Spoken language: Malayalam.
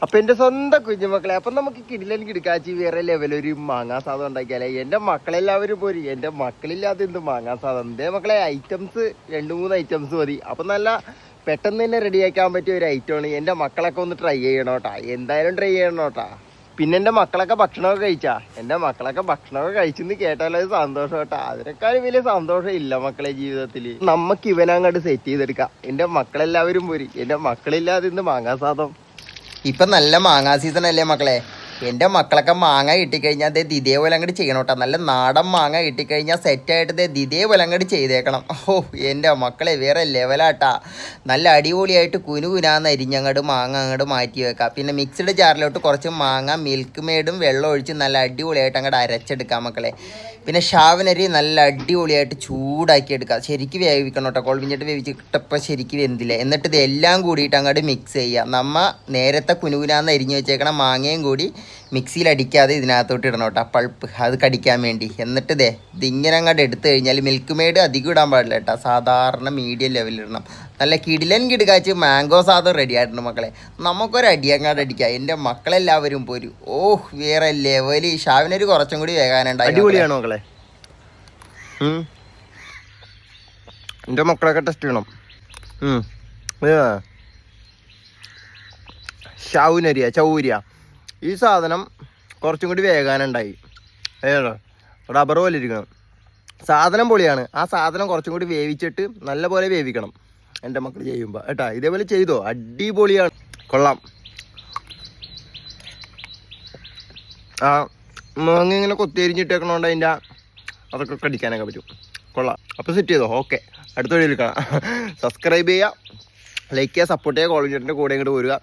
അപ്പൊ എന്റെ സ്വന്തം കുഞ്ഞുമക്കളെ, അപ്പൊ നമുക്ക് കിടിലൻ കിടക്കാച്ചി വേറെ ലെവലൊരു മാങ്ങാ സാധനം ഉണ്ടാക്കിയാലേ. എന്റെ മക്കളെല്ലാവരും പോരി, എന്റെ മക്കളില്ലാത്ത എന്ത് മാങ്ങാ സാധനം. എന്തേ മക്കളെ, ഐറ്റംസ് 2-3 ഐറ്റംസ് മതി. അപ്പൊ നല്ല പെട്ടെന്ന് തന്നെ റെഡിയാക്കാൻ പറ്റിയ ഒരു ഐറ്റമാണ്. എന്റെ മക്കളൊക്കെ ഒന്ന് ട്രൈ ചെയ്യണോട്ടാ, എന്തായാലും ട്രൈ ചെയ്യണോട്ടാ. പിന്നെ എന്റെ മക്കളൊക്കെ ഭക്ഷണമൊക്കെ കഴിച്ചാ, എന്റെ മക്കളൊക്കെ ഭക്ഷണമൊക്കെ കഴിച്ചെന്ന് കേട്ടാലത് സന്തോഷം കേട്ടാ. അതിനേക്കാളും വലിയ സന്തോഷം ഇല്ല മക്കളെ ജീവിതത്തിൽ. നമുക്ക് ഇവനങ്ങോട്ട് സെറ്റ് ചെയ്തെടുക്കാം. എന്റെ മക്കളെല്ലാവരും പോരി, എന്റെ മക്കളില്ലാതെ ഇന്ന് മാങ്ങാ സാധനം. ഇപ്പം നല്ല മാങ്ങാ സീസൺ അല്ലേ മക്കളെ. എൻ്റെ മക്കളൊക്കെ മാങ്ങ കിട്ടിക്കഴിഞ്ഞാൽ ഇതേപോലെ അങ്ങോട്ട് ചെയ്യണം കേട്ടോ. നല്ല നാടൻ മാങ്ങ കിട്ടിക്കഴിഞ്ഞാൽ സെറ്റായിട്ട് ഇതേപോലെ അങ്ങോട്ട് ചെയ്തേക്കണം. ഓ എൻ്റെ മക്കളെ വേറെ ലെവലാട്ടാ. നല്ല അടിപൊളിയായിട്ട് കുനുകുനാന്ന് അരിഞ്ഞങ്ങോട്ട് മാങ്ങ അങ്ങോട്ട് മാറ്റി വെക്കാം. പിന്നെ മിക്സ്ഡ് ജാറിലോട്ട് കുറച്ച് മാങ്ങ മിൽക്ക് മെയ്ഡും വെള്ളം ഒഴിച്ച് നല്ല അടിപൊളിയായിട്ട് അങ്ങോട്ട് അരച്ചെടുക്കാം മക്കളെ. പിന്നെ ഷാവനരി നല്ല അടിപൊളിയായിട്ട് ചൂടാക്കി എടുക്കാം. ശരിക്കും വേവിക്കണം കേട്ടോ. കൊള്ളിഞ്ഞിട്ട് വേവിച്ചിട്ടപ്പോൾ ശരിക്കും വെന്തില്ല. എന്നിട്ട് ഇതെല്ലാം കൂടിയിട്ട് അങ്ങോട്ട് മിക്സ് ചെയ്യുക. നമ്മൾ നേരത്തെ കുനുകുനാന്ന് അരിഞ്ഞ് വെച്ചേക്കണം മാങ്ങയും കൂടി മിക്സിയിൽ അടിക്കാതെ ഇതിനകത്തോട്ട് ഇടണം കേട്ടോ, പൾപ്പ് അത് കടിക്കാൻ വേണ്ടി. എന്നിട്ട് ഇതിങ്ങനെ അങ്ങോട്ട് എടുത്തു കഴിഞ്ഞാൽ മിൽക്ക് മെയ്ഡ് അധികം ഇടാൻ പാടില്ല കേട്ടോ, സാധാരണ മീഡിയം ലെവലിൽ ഇടണം. നല്ല കിടിലൻ കിടുകാച്ച് മാംഗോ സാധനം റെഡി ആയിട്ടുണ്ട് മക്കളെ. നമുക്കൊരു അടിയങ്ങാട് അടിക്കാം. എൻ്റെ മക്കളെല്ലാവരും പോരും. ഓഹ് വേറെ ലെവല്. ഷാവിനൊരു കുറച്ചും കൂടി വേകാനുണ്ടായി. അടിപൊളിയാണ് മക്കളെ. എൻ്റെ മക്കളൊക്കെ ടെസ്റ്റ് ചെയ്യണം. ഷൗനരിയ ചൗരിയ ഈ സാധനം കുറച്ചും കൂടി വേകാനുണ്ടായി. റബ്ബർ പോലെ ഇരിക്കണം. സാധനം പൊളിയാണ്. ആ സാധനം കുറച്ചും കൂടി വേവിച്ചിട്ട് നല്ല പോലെ വേവിക്കണം എൻ്റെ മക്കൾ ചെയ്യുമ്പോൾ കേട്ടാ. ഇതേപോലെ ചെയ്തോ, അടിപൊളിയാണ്, കൊള്ളാം. ആ മാങ്ങ ഇങ്ങനെ കൊത്തിയരിഞ്ഞിട്ടേക്കണോണ്ട് അതിൻ്റെ അതൊക്കെ കടിക്കാനൊക്കെ പറ്റും. കൊള്ളാം. അപ്പോൾ സെറ്റ് ചെയ്തോ. ഓക്കെ, അടുത്ത വീഡിയോയിൽ കാണാം. സബ്സ്ക്രൈബ് ചെയ്യുക, ലൈക്ക് ചെയ്യുക, സപ്പോർട്ട് ചെയ്യുക. കോളേജിൻ്റെ കൂടെ ഇങ്ങോട്ട് പോരുക.